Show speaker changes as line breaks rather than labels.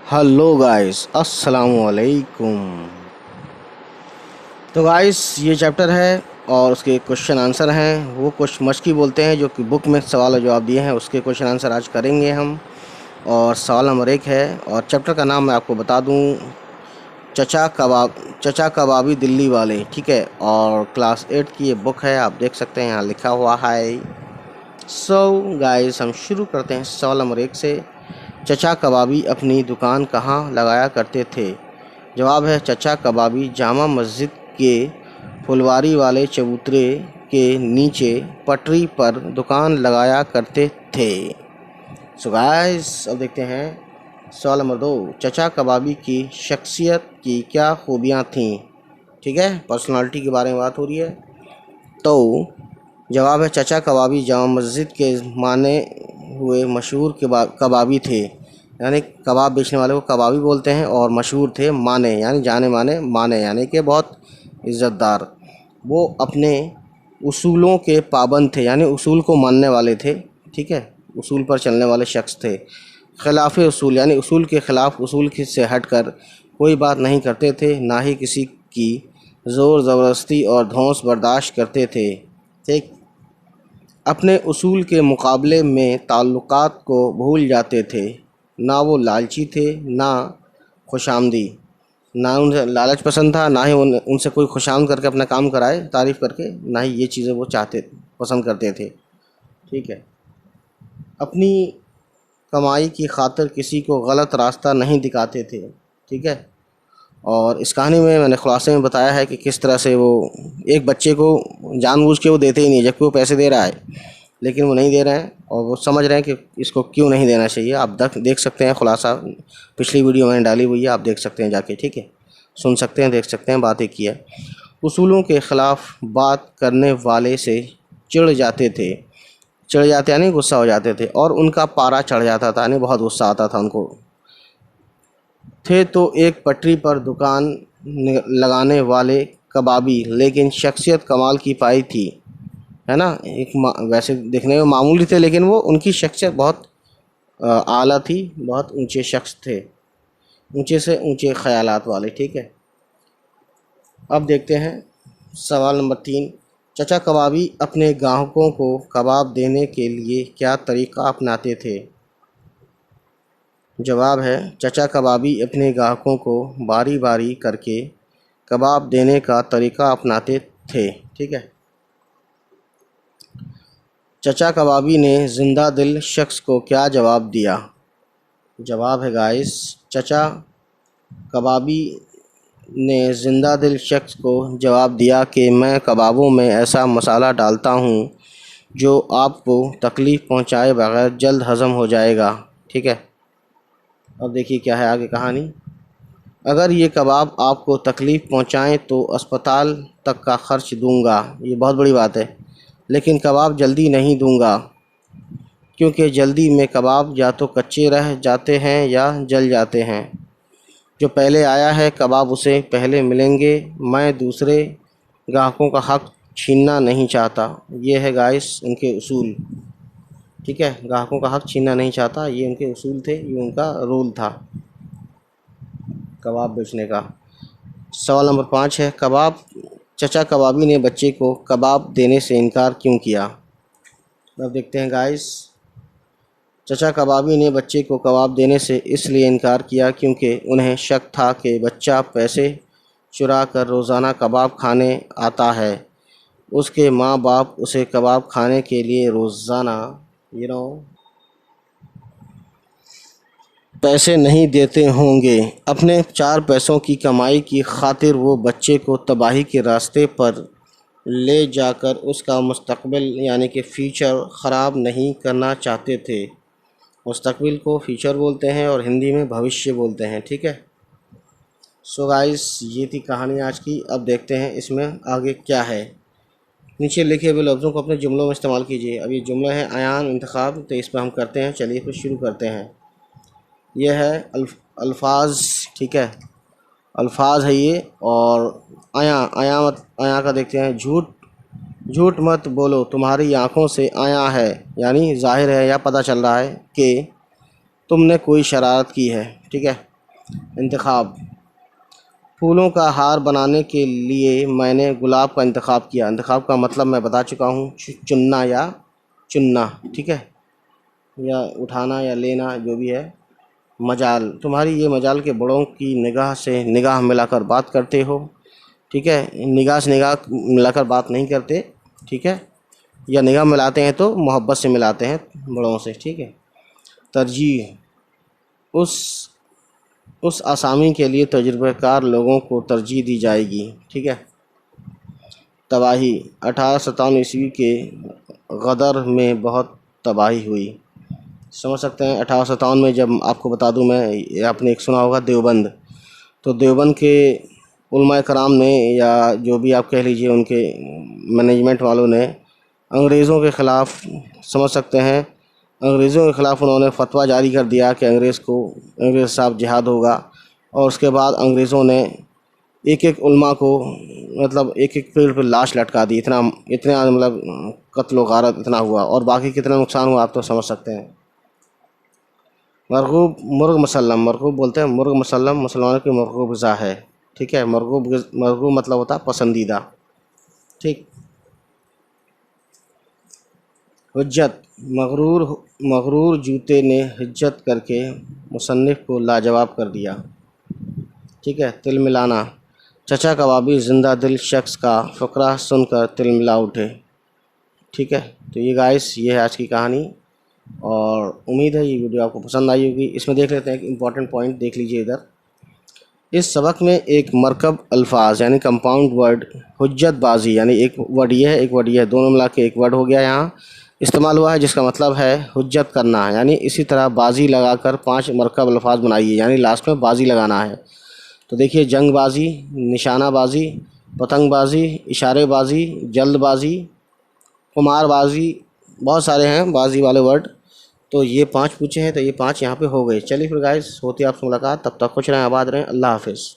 Hello guys, अस्सलाम वालेकुम। तो गाइस, ये चैप्टर है और उसके क्वेश्चन आंसर हैं। वो कुछ मशकी बोलते हैं जो कि बुक में सवाल और जवाब दिए हैं, उसके क्वेश्चन आंसर आज करेंगे हम। और सवाल नंबर 1 है और चैप्टर का नाम मैं आपको बता दूं, चचा कबाबी दिल्ली वाले। ठीक है, और क्लास 8 की ये बुक है, आप देख सकते हैं यहाँ लिखा हुआ है। सो गाइस, हम शुरू करते हैं सवाल नंबर 1 से। चचा कबाबी अपनी दुकान कहाँ लगाया करते थे? जवाब है, चचा कबाबी जामा मस्जिद के फुलवारी वाले चबूतरे के नीचे पटरी पर दुकान लगाया करते थे। सो गाइस, अब देखते हैं सवाल नंबर 2। चचा कबाबी की शख्सियत की क्या खूबियाँ थीं? ठीक है, पर्सनालिटी के बारे में बात हो रही है। तो जवाब है, चचा कबाबी जामा मस्जिद के माने हुए मशहूर कबाबी थे। यानी कबाब बेचने वाले को कबाबी बोलते हैं, और मशहूर थे माने यानी जाने माने, माने यानी कि बहुत इज़्ज़तदार। वो अपने उसूलों के पाबंद थे, यानी उसूल को मानने वाले थे। ठीक है, उसूल पर चलने वाले शख्स थे। खिलाफ उसूल यानी उसूल के ख़िलाफ़, उसूल से हटकर कोई बात नहीं करते थे, ना ही किसी की ज़ोर ज़बरदस्ती और धौंस बर्दाश्त करते थे। ठीक, अपने उसूल के मुकाबले में ताल्लुकात को भूल जाते थे। ना वो लालची थे, ना खुशामदी, ना उन्हें लालच पसंद था, ना ही उनसे कोई खुशामद करके अपना काम कराए तारीफ़ करके, ना ही ये चीज़ें वो पसंद करते थे। ठीक है, अपनी कमाई की खातिर किसी को गलत रास्ता नहीं दिखाते थे। ठीक है, और इस कहानी में मैंने खुलासे में बताया है कि किस तरह से वो एक बच्चे को जानबूझ के वो देते ही नहीं, जबकि वो पैसे दे रहा है, लेकिन वो नहीं दे रहे हैं और वो समझ रहे हैं कि इसको क्यों नहीं देना चाहिए। आप देख सकते हैं, खुलासा पिछली वीडियो मैंने डाली हुई है, आप देख सकते हैं जाके। ठीक है, सुन सकते हैं, देख सकते हैं, बातें की है। उसूलों के ख़िलाफ़ बात करने वाले से चिढ़ जाते यानी गुस्सा हो जाते थे, और उनका पारा चढ़ जाता था यानी बहुत गुस्सा आता था उनको। थे तो एक पटरी पर दुकान लगाने वाले कबाबी, लेकिन शख्सियत कमाल की पाई थी। है ना, वैसे दिखने में मामूली थे, लेकिन वो उनकी शख्सियत बहुत आला थी, बहुत ऊंचे शख्स थे, ऊंचे से ऊंचे ख्यालात वाले। ठीक है, अब देखते हैं सवाल नंबर 3। चचा कबाबी अपने ग्राहकों को कबाब देने के लिए क्या तरीक़ा अपनाते थे? जवाब है, चचा कबाबी अपने ग्राहकों को बारी बारी करके कबाब देने का तरीक़ा अपनाते थे। ठीक है, चचा कबाबी ने जिंदा दिल शख्स को क्या जवाब दिया? जवाब है गाइस, चचा कबाबी ने जिंदा दिल शख्स को जवाब दिया कि मैं कबाबों में ऐसा मसाला डालता हूँ जो आपको तकलीफ़ पहुँचाए बगैर जल्द हज़म हो जाएगा। ठीक है, अब देखिए क्या है आगे कहानी। अगर ये कबाब आपको तकलीफ़ पहुँचाएँ तो अस्पताल तक का ख़र्च दूंगा, ये बहुत बड़ी बात है, लेकिन कबाब जल्दी नहीं दूंगा, क्योंकि जल्दी में कबाब या तो कच्चे रह जाते हैं या जल जाते हैं। जो पहले आया है कबाब उसे पहले मिलेंगे। मैं दूसरे ग्राहकों का हक़ छीनना नहीं चाहता। ये है गाइस उनके उसूल। ठीक है, ग्राहकों का हक़ छीनना नहीं चाहता, ये उनके उसूल थे, ये उनका रूल था कबाब बेचने का। सवाल नंबर 5 है, चचा कबाबी ने बच्चे को कबाब देने से इनकार क्यों किया? अब देखते हैं गाइस। चचा कबाबी ने बच्चे को कबाब देने से इसलिए इनकार किया क्योंकि उन्हें शक था कि बच्चा पैसे चुरा कर रोज़ाना कबाब खाने आता है। उसके माँ बाप उसे कबाब खाने के लिए रोज़ाना पैसे नहीं देते होंगे। अपने 4 पैसों की कमाई की खातिर वो बच्चे को तबाही के रास्ते पर ले जाकर उसका मुस्तकबिल यानी कि फ्यूचर ख़राब नहीं करना चाहते थे। मुस्तकबिल को फ्यूचर बोलते हैं और हिंदी में भविष्य बोलते हैं। ठीक है, सो गाइस, ये थी कहानी आज की। अब देखते हैं इसमें आगे क्या है। नीचे लिखे हुए लफ्ज़ों को अपने जुमलों में इस्तेमाल कीजिए। अब ये जुमला है अयान इंतखाब, तो इस पर हम करते हैं। चलिए फिर शुरू करते हैं। यह है अल्फाज। ठीक है, अल्फाज है ये। और आया का देखते हैं। झूठ मत बोलो, तुम्हारी आँखों से आया है, यानी ज़ाहिर है या पता चल रहा है कि तुमने कोई शरारत की है। ठीक है, इंतखाब, फूलों का हार बनाने के लिए मैंने गुलाब का इंतखाब किया। इंतखाब का मतलब मैं बता चुका हूँ, चुनना या चुनना, ठीक है, या उठाना या लेना, जो भी है। मजाल, तुम्हारी ये मजाल के बड़ों की निगाह से निगाह मिलाकर बात करते हो, ठीक है, निगाह से निगाह मिलाकर बात नहीं करते, ठीक है, या निगाह मिलाते हैं तो मोहब्बत से मिलाते हैं बड़ों से, ठीक है। तरजीह, उस उस आसामी के लिए तजुर्बेकार लोगों को तरजीह दी जाएगी, ठीक है। तबाही, 1857 ईस्वी के गदर में बहुत तबाही हुई। समझ सकते हैं 1857 में, जब आपको बता दूं मैं, ये आपने एक सुना होगा देवबंद, तो देवबंद के उलमाए कराम ने, या जो भी आप कह लीजिए उनके मैनेजमेंट वालों ने अंग्रेज़ों के ख़िलाफ़, समझ सकते हैं, अंग्रेज़ों के ख़िलाफ़ उन्होंने फतवा जारी कर दिया कि अंग्रेज़ साहब जिहाद होगा। और उसके बाद अंग्रेज़ों ने एक एक उलमा को, मतलब एक एक पेड़ पर लाश लटका दी। इतना इतना मतलब कत्ल व गारत इतना हुआ, और बाकी कितना नुकसान हुआ आप तो समझ सकते हैं। मरगूब, मुर्ग मसल्लम, मरगूब बोलते हैं मुर्ग मसल्लम, मुसलमानों की मरगूब ग़िज़ा है, ठीक है। मरगूब मतलब होता है पसंदीदा, ठीक। हुज्जत, मगरूर मगरूर जूते ने हिज्जत करके मुसन्निफ़ को लाजवाब कर दिया, ठीक है। तिलमिलाना, चचा कबाबी ज़िंदा दिल शख्स का फ़करा सुनकर तिलमिला उठे, ठीक है। तो ये गाइस, ये है आज की कहानी, और उम्मीद है ये वीडियो आपको पसंद आई होगी। इसमें देख लेते हैं एक इम्पॉर्टेंट पॉइंट, देख लीजिए इधर। इस सबक में एक मरकब अल्फाज यानी कंपाउंड वर्ड हुज्जतबाजी, यानी एक वर्ड ये है, एक वर्ड ये है, दोनों मिला के एक वर्ड हो गया यहाँ इस्तेमाल हुआ है, जिसका मतलब है हुज्जत करना है। यानी इसी तरह बाजी लगाकर 5 मरकब अल्फाज बनाइए, यानी लास्ट में बाजी लगाना है। तो देखिए, जंगबाजी, निशानाबाजी, पतंगबाजी, इशारेबाजी, जल्दबाजी, कुमारबाजी, बहुत सारे हैं बाजी वाले वर्ड। तो ये 5 पूछे हैं, तो ये 5 यहाँ पे हो गए। चलिए फिर गाइस, होती है आपसे मुलाकात, तब तक खुश रहें, आबाद रहें, अल्लाह हाफिज़।